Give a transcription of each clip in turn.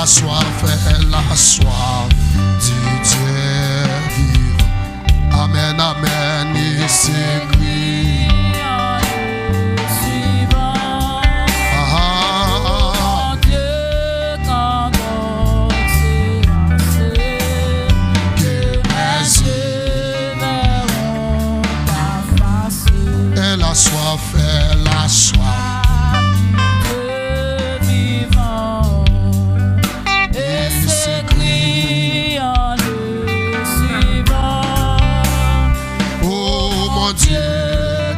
soif du Dieu vivant. Amen, amen, il s'écrit. La soif, de vivant, et s'écrit en le suivant. Oh mon Dieu,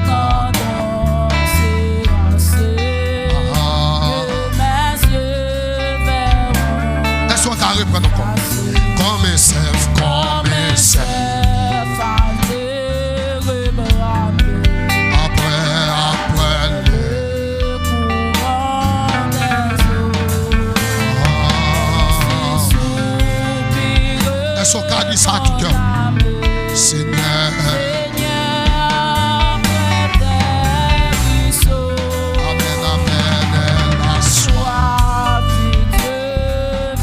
quand donc c'est assez, que mes yeux verront. est-ce qu'on t'a reprendre encore? Comme un cerf, comme un cerf. Est-ce qu'on a dit ça à tout cœur? Seigneur, amen, amen, la soif du Dieu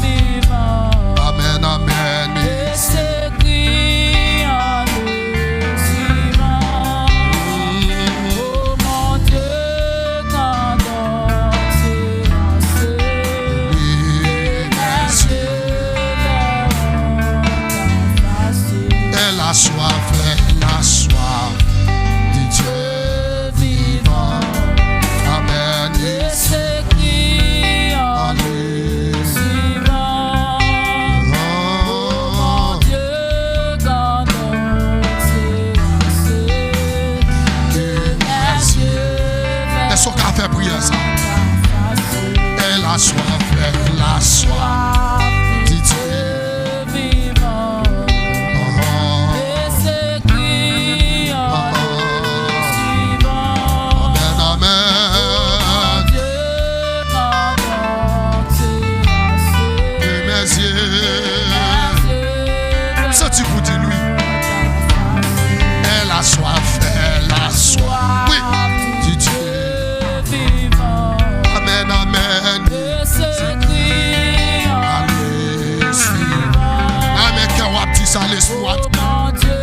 vivant. Amen, amen, et s'écrit en le suivant. Oh mon Dieu, quand donc c'est assez, que mes yeux verront ta face. et la soif du Dieu vivant. Amen, Et s'écrit en le suivant. Oh mon Dieu, quand donc c'est assez, que mes yeux verront est-ce qu'on a fait prier ça? ta face. Et la soif du Dieu vivant, et s'écrit en le suivant. Amen, Dieu, quand donc c'est assez, et mes yeux, mes yeux senti pour dire lui, verront et la soif, oui, du Dieu. vivant, Amen, amen, et s'écrit en le suivant. amen, que wap dit ça, laisse-moi. Mon Dieu,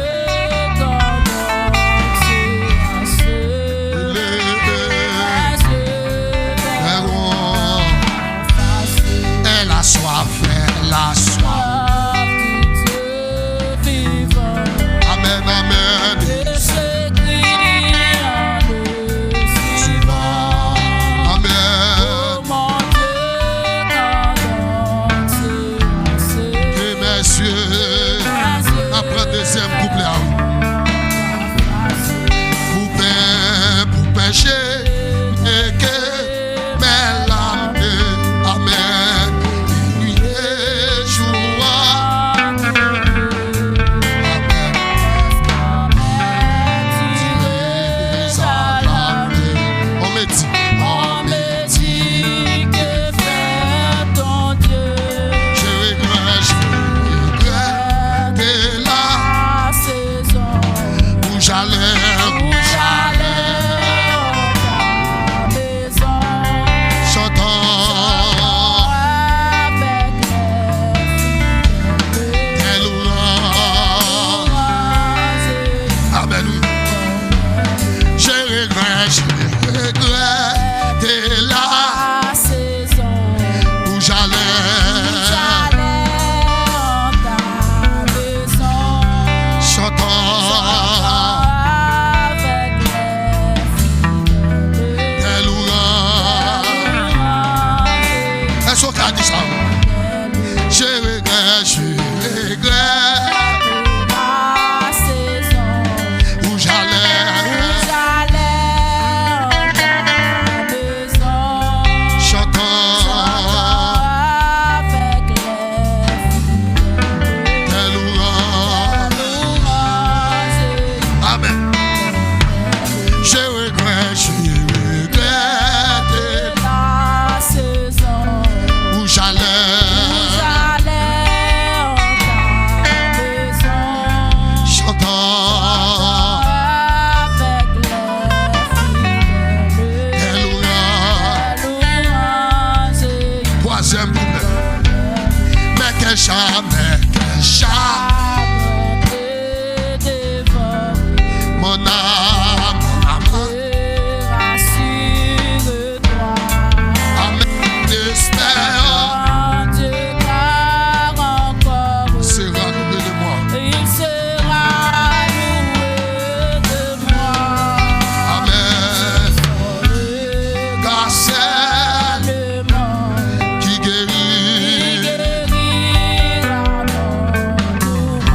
quand donc c'est assez, mes yeux verront ta face. Et la soif Du Dieu vivant, amen, amen, et s'écrit en le suivant. amen, Oh mon Dieu, quand donc c'est assez, et mes yeux, après deuxième couplet, pour pécher, et que mes larmes, amen, nuit et jour, on me dit, on me dit que fait ton Dieu, je regrette et là la saison où j'allais, où j'allais en ta maison, chantant avec les filles tes louanges. Amen, oui. Je regrette et là la saison où j'allais, en ta maison, chantant avec les filles tes louanges. Est-ce qu'on a dit ça? Je regrette la saison où j'allais, en ta maison, chantant avec les filles tes louanges. Amen. Je regrette la saison où j'allais, en ta maison, chantant avec les filles tes louanges. louanges. Troisième couplet. que jamais, mon âme, rassure-toi. amen, espère, Dieu car encore sera loué de moi. il sera loué de moi. Amen. Le Car c'est garnement qui qui guérit. guérit la mort.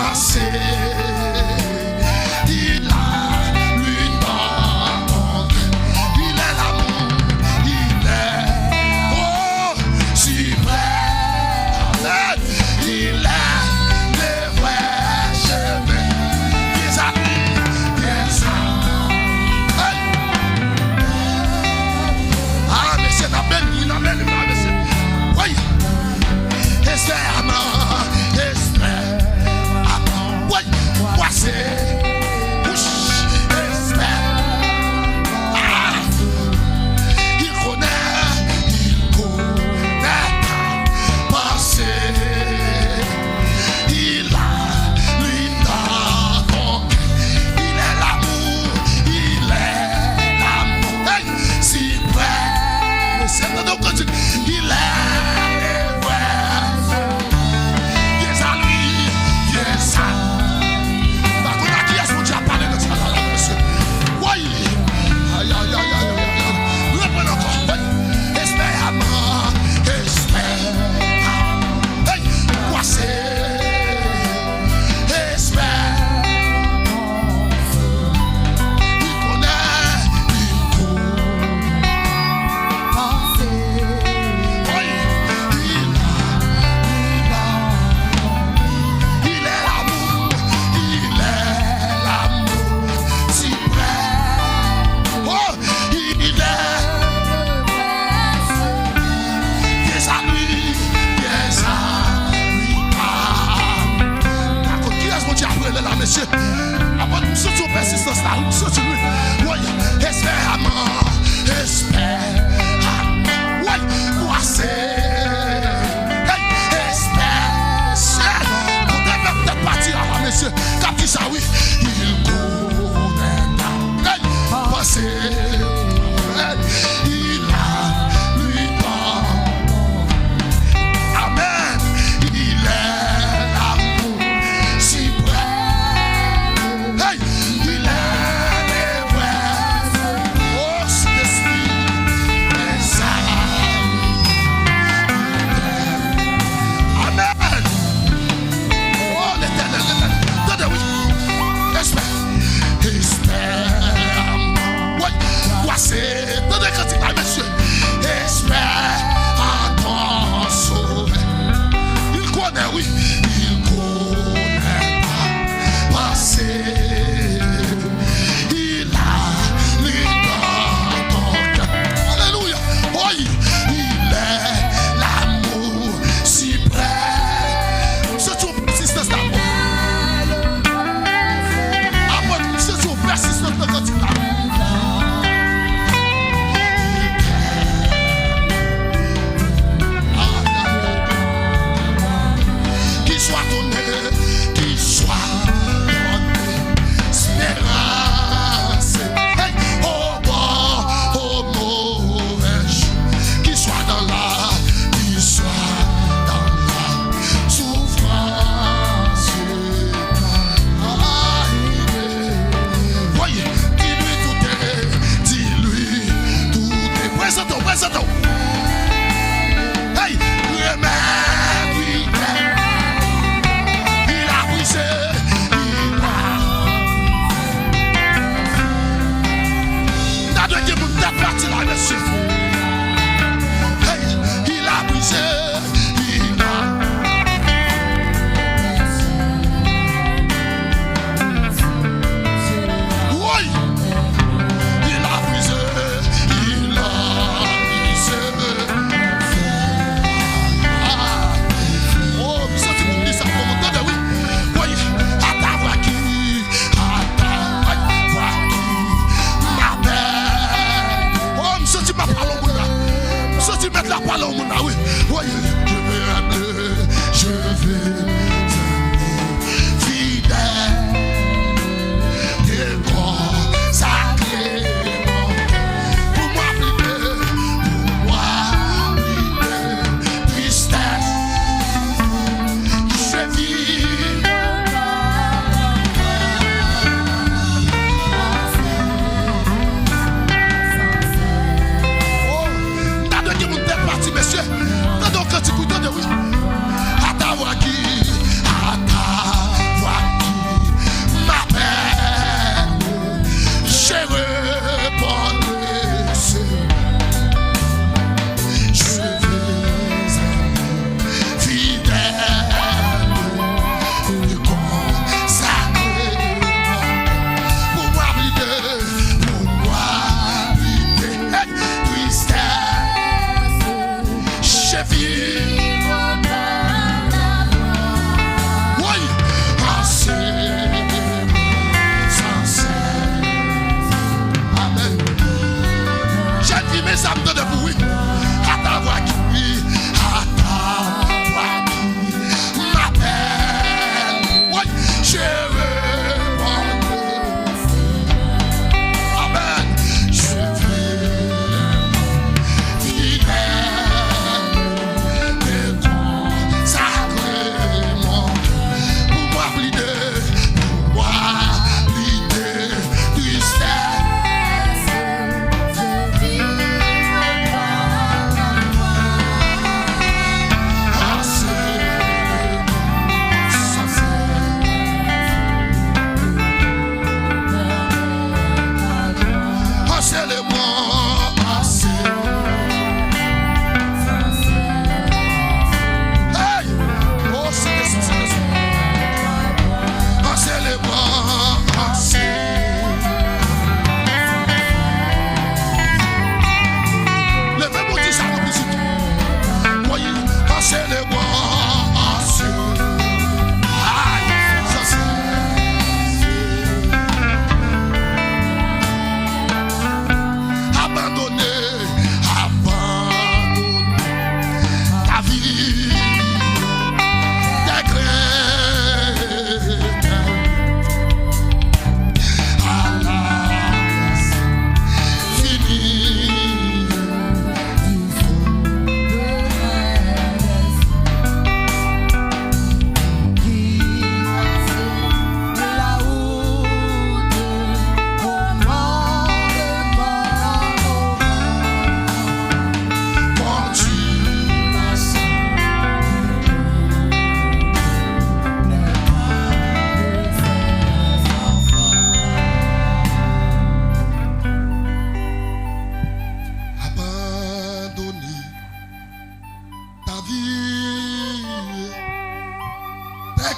passé. Il a lui dans ton cœur. Il est l'amour, il est oh si vrai. Amen. Il est le vrai chemin. Vis à lui, bien sûr. Ah, mais c'est la belle, il a belle, oui. Espère, espère, oui.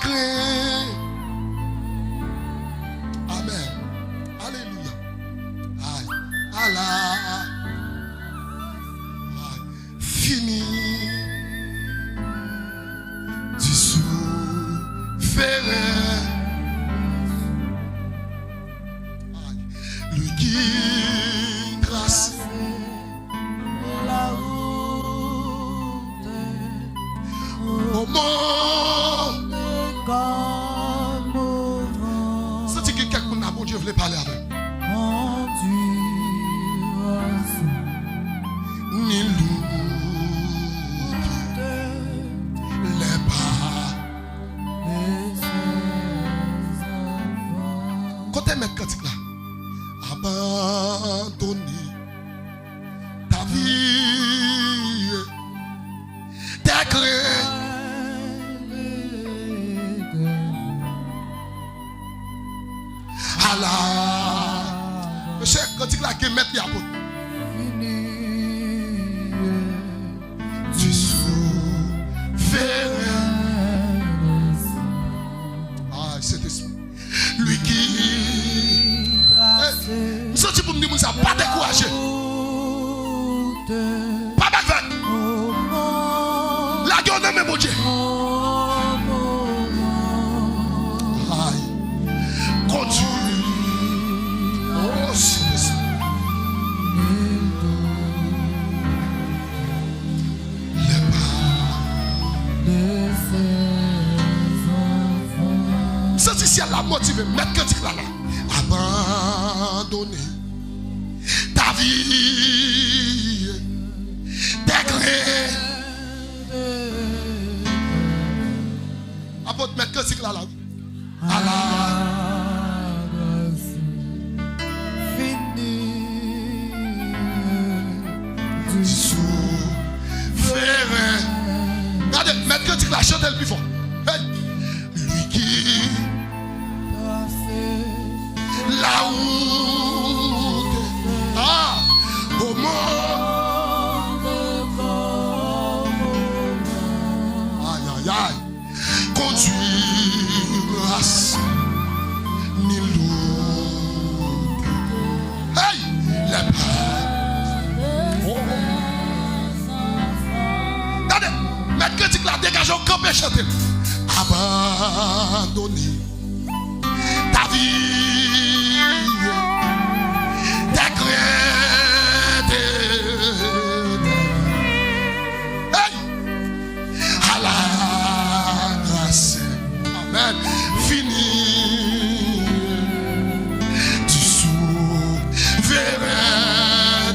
craint. Amen. Alléluia. Aïe. Allah. Aïe. Fini. Tu souffrais. Aïe. Lui qui trace la route au monde. comme au vent. C'est que quelqu'un n'a bon Dieu voulait parler avec. Endurance Ni loup, les pas. de ses enfants. Côté mettre cantique là. Abandonner ta vie, tes craintes. Allah. Monsieur, cantique là qui met les apôtres. Tu souffres. Ah, c'est esprit. Lui qui. Nous sommes pour me dire ça, pas découragé. Pas bavard. La gueule de mes bon Dieu. Aïe. Conduis. Oh, c'est ça. Les pas. Ça, c'est si elle l'a motivé, mettre que tu là. Abandonner ta vie, tes craintes. Apôtre, mettre que tu là. Allah. Tu souffrais. Regardez, mettre que tu la chante le plus fort. Hey. Lui qui la route au monde. Aïe aïe aïe. Conduire ni l'autre. Hey, les pas. Regardez, mettre critique là, dégagez au camp et chanter. Abandonner ta vie, tes craintes. Hey! À la grâce. Amen. Fini. Tu souffrais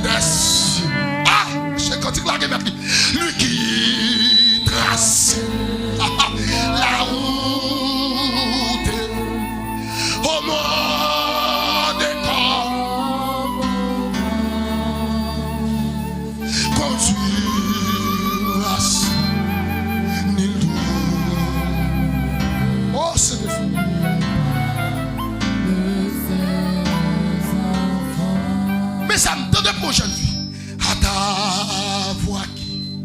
des cieux. Ah! C'est quand il l'a remarqué. Lui qui trace la route au monde des corps. Conduire ni l'eau. Oh, c'est des fous. Mais ça me donne de prochaine vie. À ta voix qui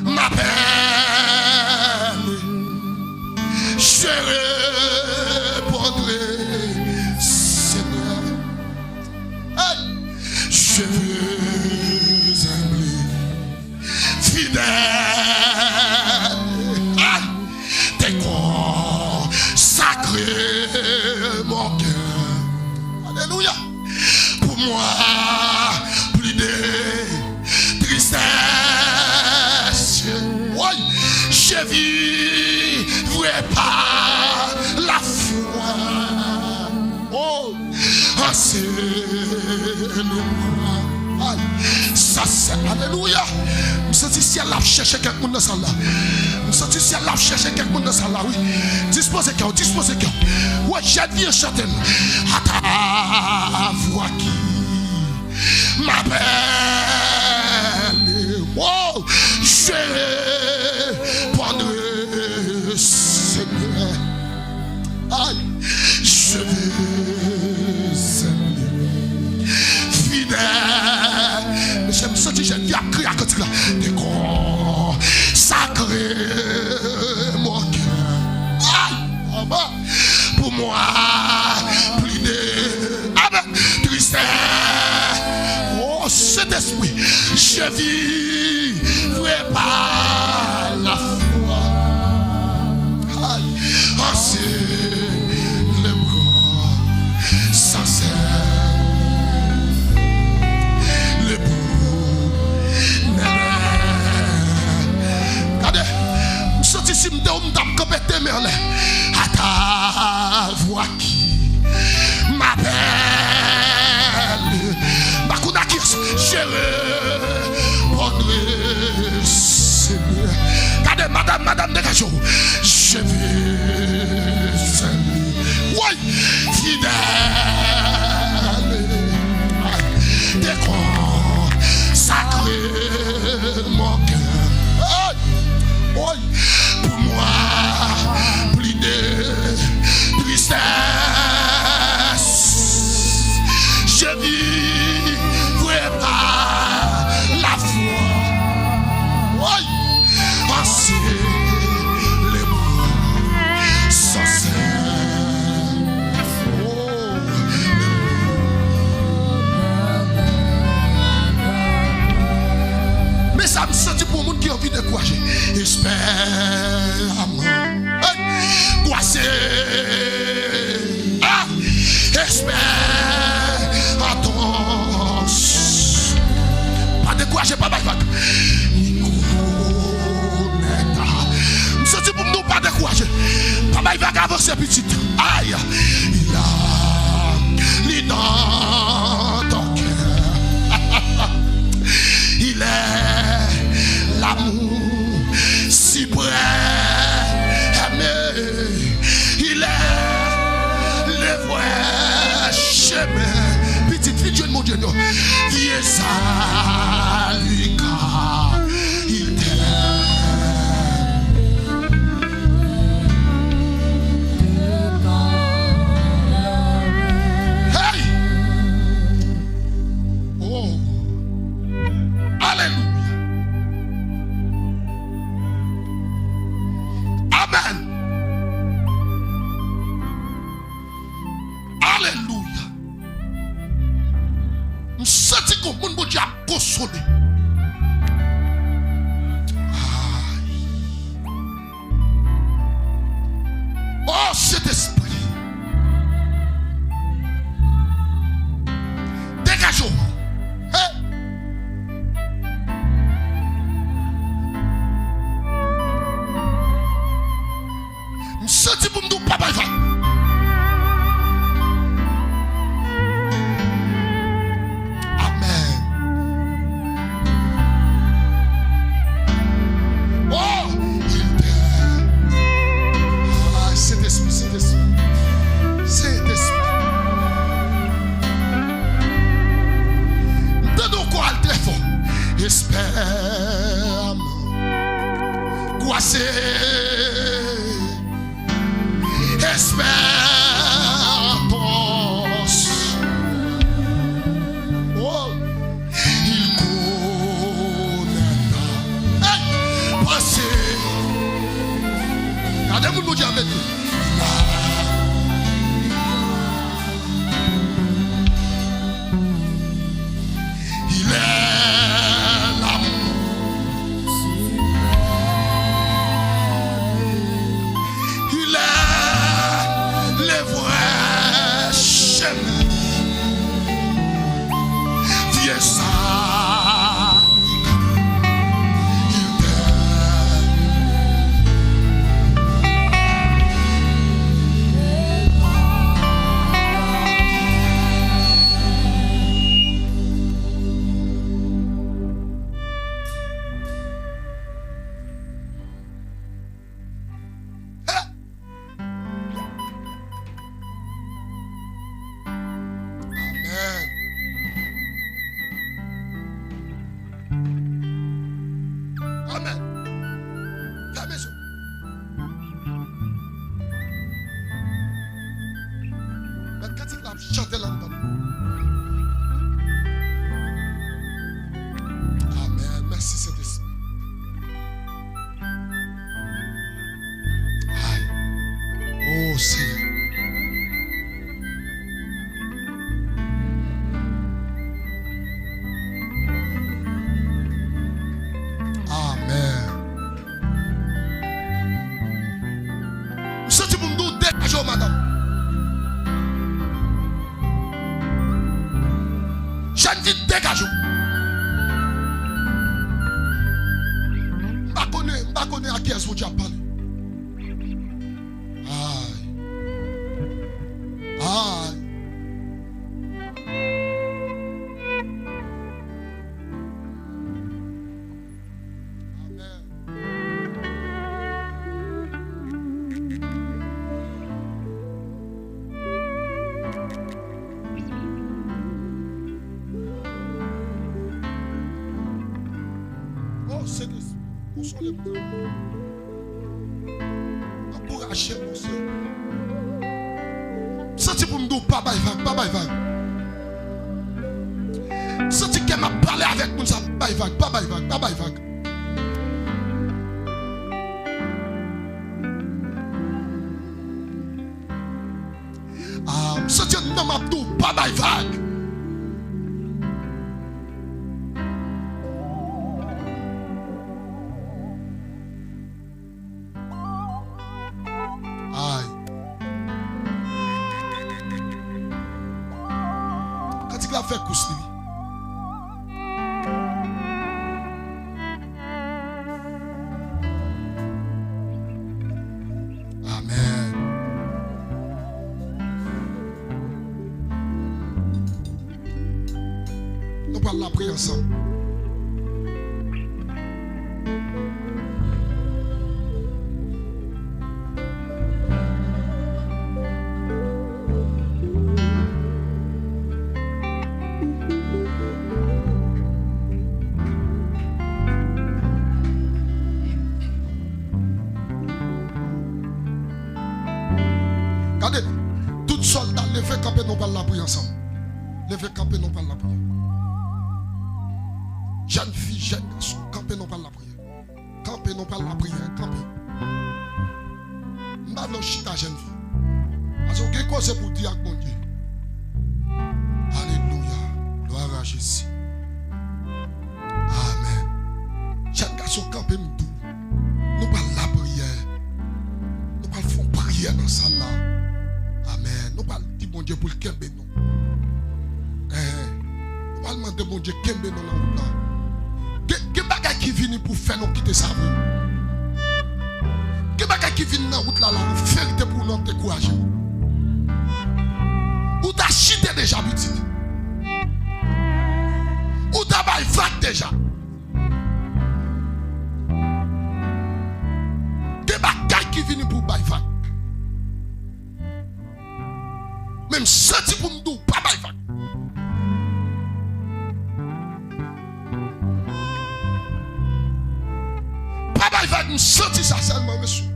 m'appelle, je répondrai, Seigneur. Hey! Je veux aimer fidèle. Hey! T'es consacré mon cœur. Alléluia. Pour moi, plus de tristesse. Oui, je vivrai pas la foi. Oh, enseigne-moi. Ça c'est alléluia. Je sens si elle a cherché quelqu'un dans ça là. Je sens si elle a cherché quelqu'un dans ça là. Oui, disposez cœur, disposez cœur. Ouais, j'ai dit chanter à ta voix qui m'appelle. Oh, je répondrai, Seigneur. Aïe, je veux aimer fidèle. Mais j'aime ça, j'ai dit à crier à côté là. Des gros sacrés, mon cœur. Je vivrai par la foi. En célébrant sans cesse le bout. Regardez, je suis ici, je suis campé merle à ta voix qui m'appelle. Bakounakis, je répondrai, Seigneur. Regardez, madame Dégageo, je vais saluer. Oui, fidèle, déconsacré mon cœur. Oui, pour moi, plus de tristesse. Je vivrai par la foi. Oui, en célébrant sans cesse. Oh, mais ça me sentit pour le monde qui a envie de courager. Espère, espère, attends. Pas décourager, pas bailler. Je suis pour nous pas décourager. Pas bailler, avancer petit. Aïe, il a dans ton cœur. Il est l'amour si près. Il est le vrai chemin. Petite fille, Dieu mon Dieu, non. Viens ça, il t'aime. Hey! Oh! Alléluia! Amen! Alléluia. Je sens que mon Dieu a consolé. Oh, cet esprit. Dégagez-vous. Je sens que mon Dieu n'a pas besoin. Espère, quoi c'est? Espère, pense. Oh, il connaîtra. Hey, pensez. Regardez-vous, nous dire avec nous. Il est chantez là-dedans. Amen. Merci Saint-Esprit. Aïe. Oh Seigneur. Yo, madame. Jeune fille, dégage. Je ne connais pas à qui est-ce que tu as parlé. Aïe. Aïe. Encouragez mon soeur. Senti pour me dire pas vague. Senti qu'elle m'a parlé avec moi, ça pas vague. Senti non m'a dit pas vague. Fait couche lui. Amen. Nous allons la prier ensemble. Tout soldat, levez camper, nous allons la prier ensemble. Levez camper, nous allons la prier. Jeune fille, jeune garçon, camper, nous allons la prier. Camper, nous allons la prier. Camper. Nous allons chita jeune fille. Parce que quoi c'est pour dire à mon Dieu. Alléluia. Gloire à Jésus. Amen. Jeune garçon, camper, nous allons la prière. Nous allons faire prière dans ça là. Amen. Nous parlons de mon Dieu pour le kembe nous. Nous parlons de mon Dieu kembe nous dans la route là. Quel bagage qui vient pour faire nous quitter ça? Quel bagage qui vient dans la route là, faire pour nous décourager? Ou t'as chité déjà petite? Ou t'as bail vague déjà? Quel bagage qui vient pour bail vague? Même senti pour me dire, pas bail vague. Pas bail vague, me senti ça seulement, monsieur.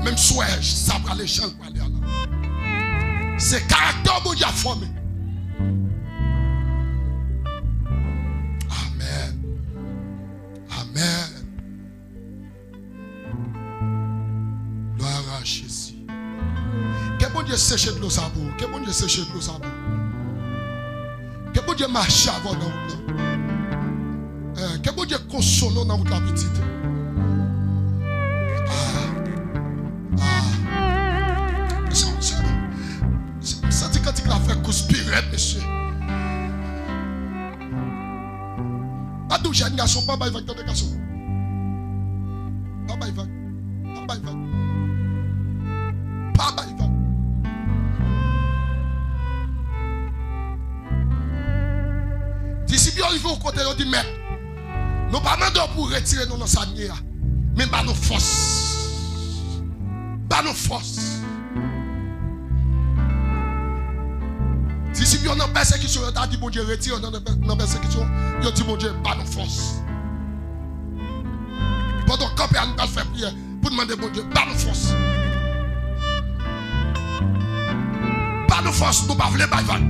Même souhait, ça va aller chez le palais là. C'est caractère que Dieu a formé. Amen. Amen. Gloire à Jésus. Que bon Dieu sèche de l'eau sabou. Que bon Dieu sèche de l'eau sabou. Que bon Dieu marche avant dans la route. Que bon Dieu console dans la route la petite. Ça dit quand il a fait conspirer, monsieur. Pas de jeune garçon, pas de vague, garçon. Pas de vague. Pas de vague. Pas de vague. D'ici bien arrivé au côté, on dit, mais nous pas demandons pour retirer nos sanières, mais pas nos forces. Pas nos forces. Si bien on a persécution, on a dit bon Dieu retire, on a persécution, on a dit bon Dieu pas nos forces. Pendant qu'on peut faire prière pour demander bon Dieu pas nos forces. Pas nos forces, nous ne voulons pas vague.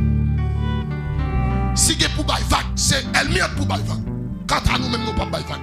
Si c'est pour vague, c'est elle mieux pour vague. Quant à nous-mêmes, nous ne pouvons pas vague.